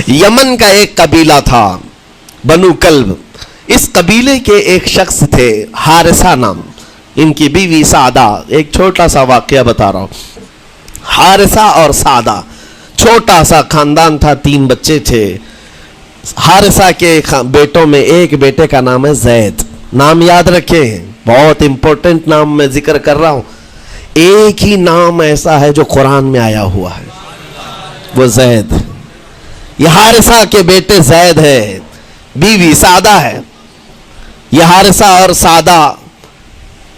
یمن کا ایک قبیلہ تھا بنو کلب. اس قبیلے کے ایک شخص تھے حارثہ نام, ان کی بیوی سعدہ. ایک چھوٹا سا واقعہ بتا رہا ہوں. حارثہ اور سعدہ چھوٹا سا خاندان تھا, 3 بچے تھے. حارثہ کے بیٹوں میں ایک بیٹے کا نام ہے زید. نام یاد رکھیں, بہت امپورٹنٹ نام میں ذکر کر رہا ہوں. ایک ہی نام ایسا ہے جو قرآن میں آیا ہوا ہے, وہ زید. یہ حارثہ کے بیٹے زید ہے, بیوی سعدہ ہے. یہ حارثہ اور سعدہ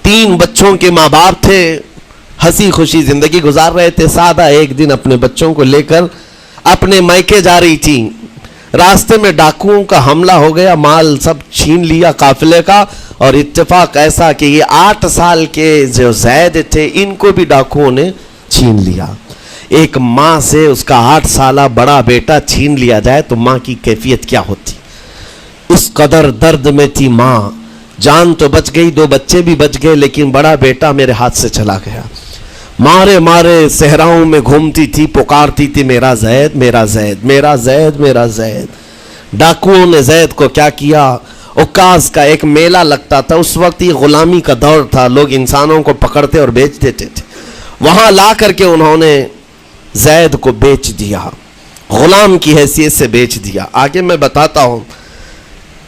3 بچوں کے ماں باپ تھے, ہنسی خوشی زندگی گزار رہے تھے. سعدہ ایک دن اپنے بچوں کو لے کر اپنے میکے جا رہی تھی. راستے میں ڈاکوؤں کا حملہ ہو گیا, مال سب چھین لیا قافلے کا. اور اتفاق ایسا کہ یہ 8 سال کے جو زید تھے ان کو بھی ڈاکوؤں نے چھین لیا. ایک ماں سے اس کا 8 سالہ بڑا بیٹا چھین لیا جائے تو ماں کی کیفیت کیا ہوتی. اس قدر درد میں تھی ماں. جان تو بچ گئی, 2 بچے بھی بچ گئے, لیکن بڑا بیٹا میرے ہاتھ سے چلا گیا. مارے مارے صحراؤں میں گھومتی تھی, پکارتی تھی میرا زید میرا زید میرا زید میرا زید. ڈاکوؤں نے زید کو کیا کیا, عکاظ کا ایک میلہ لگتا تھا. اس وقت یہ غلامی کا دور تھا, لوگ انسانوں کو پکڑتے اور بیچ دیتے تھے. وہاں لا کر کے انہوں نے زید کو بیچ دیا, غلام کی حیثیت سے بیچ دیا. آگے میں بتاتا ہوں.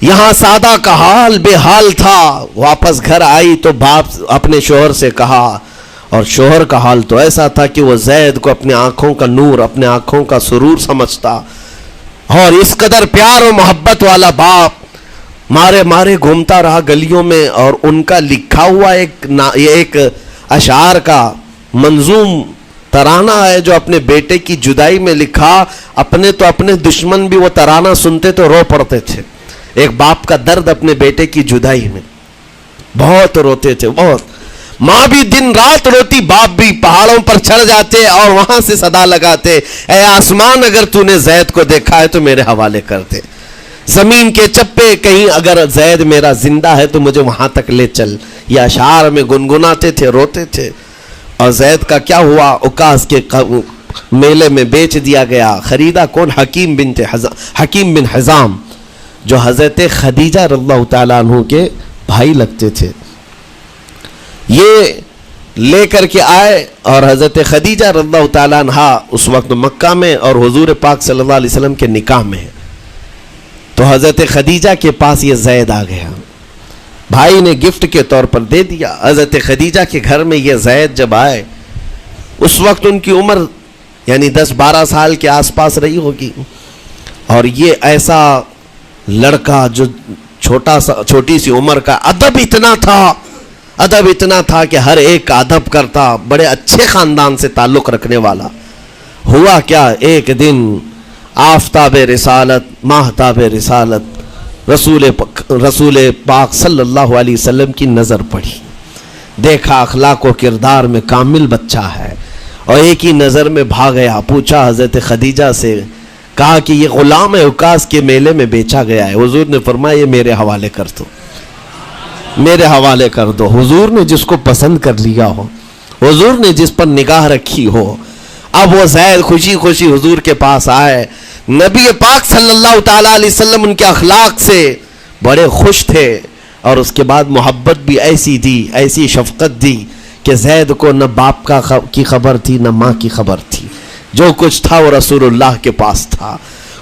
یہاں سعدہ کا حال بے حال تھا. واپس گھر آئی تو باپ اپنے شوہر سے کہا, اور شوہر کا حال تو ایسا تھا کہ وہ زید کو اپنے آنکھوں کا نور, اپنے آنکھوں کا سرور سمجھتا. اور اس قدر پیار و محبت والا باپ مارے مارے گھومتا رہا گلیوں میں. اور ان کا لکھا ہوا ایک اشعار کا منظوم ترانہ ہے جو اپنے بیٹے کی جدائی میں لکھا. اپنے تو اپنے دشمن بھی وہ ترانہ سنتے تو رو پڑتے تھے. ایک باپ کا درد اپنے بیٹے کی جدائی میں, بہت روتے تھے, بہت. ماں بھی دن رات روتی, باپ بھی پہاڑوں پر چڑھ جاتے اور وہاں سے صدا لگاتے, اے آسمان اگر تو نے زید کو دیکھا ہے تو میرے حوالے کر دے. زمین کے چپے کہیں اگر زید میرا زندہ ہے تو مجھے وہاں تک لے چل. یہ اشعار میں گنگناتے تھے, روتے تھے. اور زید کا کیا ہوا, عکاظ کے میلے میں بیچ دیا گیا. خریدا کون, حکیم بن حزام, جو حضرت خدیجہ رضی اللہ تعالیٰ عنہ کے بھائی لگتے تھے. یہ لے کر کے آئے اور حضرت خدیجہ رضی اللہ تعالیٰ عنہ اس وقت مکہ میں اور حضور پاک صلی اللہ علیہ وسلم کے نکاح میں ہے. تو حضرت خدیجہ کے پاس یہ زید آ گیا. بھائی نے گفٹ کے طور پر دے دیا. حضرت خدیجہ کے گھر میں یہ زید جب آئے, اس وقت ان کی عمر یعنی 10-12 سال کے آس پاس رہی ہوگی. اور یہ ایسا لڑکا جو چھوٹی سی عمر کا, ادب اتنا تھا کہ ہر ایک کا ادب کرتا, بڑے اچھے خاندان سے تعلق رکھنے والا. ہوا کیا, ایک دن آفتاب رسالت, ماہتاب رسالت رسول پاک صلی اللہ علیہ وسلم کی نظر پڑی. دیکھا اخلاق و کردار میں کامل بچہ ہے, اور ایک ہی نظر میں بھاگ گیا. پوچھا حضرت خدیجہ سے, کہا کہ یہ غلام ہے, عکاظ کے میلے میں بیچا گیا ہے. حضور نے فرمایا یہ میرے حوالے کر دو, میرے حوالے کر دو. حضور نے جس کو پسند کر لیا ہو, حضور نے جس پر نگاہ رکھی ہو. اب وہ زید خوشی خوشی حضور کے پاس آئے. نبی پاک صلی اللہ تعالیٰ علیہ وسلم ان کے اخلاق سے بڑے خوش تھے, اور اس کے بعد محبت بھی ایسی دی, ایسی شفقت دی کہ زید کو نہ باپ کی خبر تھی نہ ماں کی خبر تھی. جو کچھ تھا وہ رسول اللہ کے پاس تھا.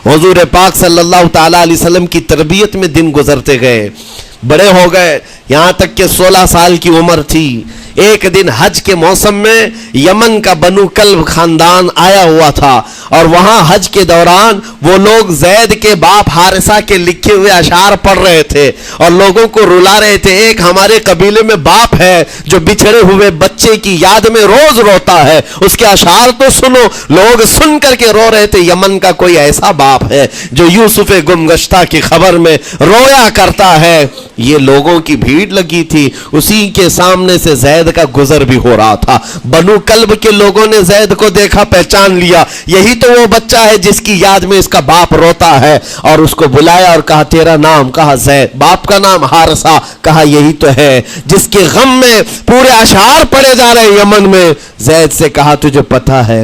حضور پاک صلی اللہ تعالیٰ علیہ وسلم کی تربیت میں دن گزرتے گئے, بڑے ہو گئے, یہاں تک کہ 16 سال کی عمر تھی. ایک دن حج کے موسم میں یمن کا بنو کلب خاندان آیا ہوا تھا, اور وہاں حج کے دوران وہ لوگ زید کے باپ حارثہ کے لکھے ہوئے اشعار پڑھ رہے تھے اور لوگوں کو رلا رہے تھے. ایک ہمارے قبیلے میں باپ ہے جو بچھڑے ہوئے بچے کی یاد میں روز روتا ہے, اس کے اشعار تو سنو. لوگ سن کر کے رو رہے تھے, یمن کا کوئی ایسا باپ ہے جو یوسف گم گشتہ کی خبر میں رویا کرتا ہے. یہ لوگوں کی بھیڑ لگی تھی, اسی کے سامنے سے زید کا گزر بھی ہو رہا تھا. بنو کلب کے لوگوں نے زید کو دیکھا, پہچان لیا, یہی تو وہ بچہ ہے جس کی یاد میں اس کا باپ روتا ہے. اور اس کو بلایا اور کہا تیرا نام, کہا زید. باپ کا نام حارثہ, کہا یہی تو ہے جس کے غم میں پورے اشعار پڑے جا رہے یمن میں. زید سے کہا تجھے پتہ ہے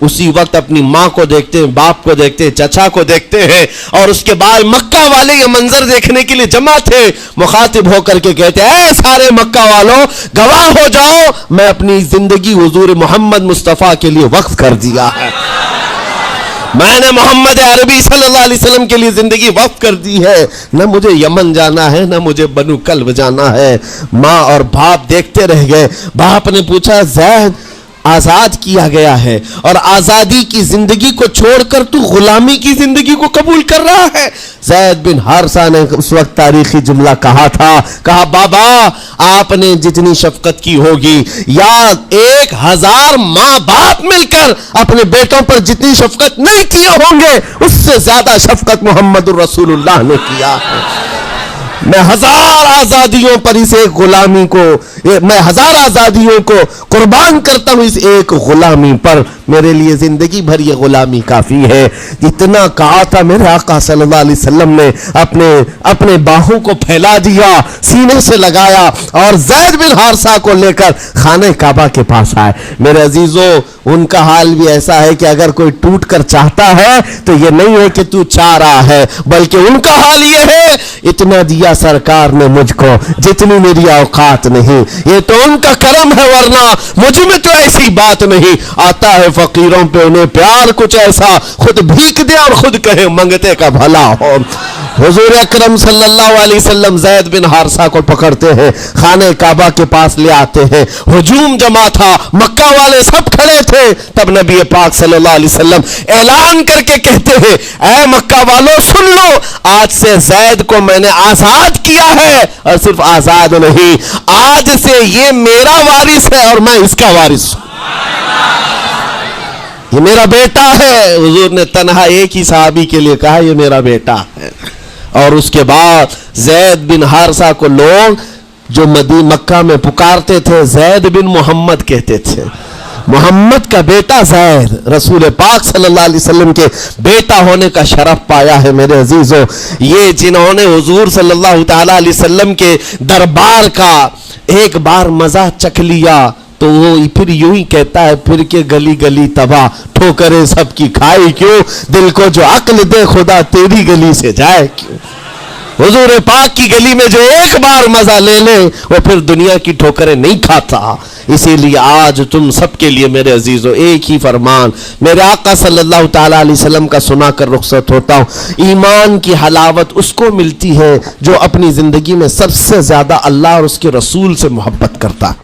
اسی وقت اپنی ماں کو دیکھتے ہیں، باپ کو دیکھتے ہیں، چچا کو دیکھتے ہیں، اور اس کے بعد مکہ والے یہ منظر دیکھنے کے لیے جمع تھے، مخاطب ہو کر کے کہتے ہیں اے سارے مکہ والوں گواہ ہو جاؤ، میں اپنی زندگی حضور محمد مصطفیٰ کے لیے وقف کر دیا ہے، میں نے محمد عربی صلی اللہ علیہ وسلم کے لیے زندگی وقف کر دی ہے، نہ مجھے یمن جانا ہے، نہ مجھے بنو کلب جانا ہے۔ ماں اور باپ دیکھتے رہ گئے۔ باپ نے پوچھا زید آزاد کیا گیا ہے اور آزادی کی زندگی کو چھوڑ کر تو غلامی کی زندگی کو قبول کر رہا ہے؟ زید بن حارثہ نے اس وقت تاریخی جملہ کہا تھا، کہا بابا آپ نے جتنی شفقت کی ہوگی یا 1000 ماں باپ مل کر اپنے بیٹوں پر جتنی شفقت نہیں کیے ہوں گے اس سے زیادہ شفقت محمد الرسول اللہ نے کیا ہے۔ میں 1000 آزادیوں پر اس ایک غلامی کو، میں 1000 آزادیوں کو قربان کرتا ہوں اس ایک غلامی پر، میرے لیے زندگی بھر یہ غلامی کافی ہے۔ اتنا کہا تھا میرے آقا صلی اللہ علیہ وسلم نے اپنے باہوں کو پھیلا دیا، سینے سے لگایا اور زید بن حارثہ کو لے کر خانہ کعبہ کے پاس آئے۔ میرے عزیزو ان کا حال بھی ایسا ہے کہ اگر کوئی ٹوٹ کر چاہتا ہے تو یہ نہیں ہے کہ تو چاہ رہا ہے، بلکہ ان کا حال یہ ہے اتنا دیا سرکار نے مجھ کو جتنی میری اوقات نہیں، یہ تو ان کا کرم ہے ورنہ مجھ میں تو ایسی بات نہیں۔ آتا ہے فقیروں پہ انہیں پیار کچھ ایسا، خود بھیک دے اور خود کہے منگتے کا بھلا ہو۔ حضور اکرم صلی اللہ علیہ وسلم زید بن حارثہ کو پکڑتے ہیں، خانہ کعبہ کے پاس لے آتے ہیں، ہجوم جمع تھا، مکہ والے سب کھڑے تھے، تب نبی پاک صلی اللہ علیہ وسلم اعلان کر کے کہتے ہیں اے مکہ والوں سن لو، آج سے زید کو میں نے آزاد کیا ہے، اور صرف آزاد نہیں، آج سے یہ میرا وارث ہے اور میں اس کا وارث ہوں، یہ میرا بیٹا ہے۔ حضور نے تنہا ایک ہی صحابی کے لیے کہا یہ میرا بیٹا ہے، اور اس کے بعد زید بن حارثہ کو لوگ جو مکہ میں پکارتے تھے زید بن محمد کہتے تھے، محمد کا بیٹا زید، رسول پاک صلی اللہ علیہ وسلم کے بیٹا ہونے کا شرف پایا ہے۔ میرے عزیزو یہ جنہوں نے حضور صلی اللہ تعالی علیہ وسلم کے دربار کا ایک بار مزہ چکھ لیا تو وہ پھر یوں ہی کہتا ہے پھر کے گلی گلی تباہ، ٹھوکریں سب کی کھائی کیوں، دل کو جو عقل دے خدا تیری گلی سے جائے کیوں۔ حضور پاک کی گلی میں جو ایک بار مزہ لے لے وہ پھر دنیا کی ٹھوکریں نہیں کھاتا۔ اسی لیے آج تم سب کے لیے میرے عزیزو ایک ہی فرمان میرے آقا صلی اللہ تعالیٰ علیہ وسلم کا سنا کر رخصت ہوتا ہوں، ایمان کی حلاوت اس کو ملتی ہے جو اپنی زندگی میں سب سے زیادہ اللہ اور اس کے رسول سے محبت کرتا ہے۔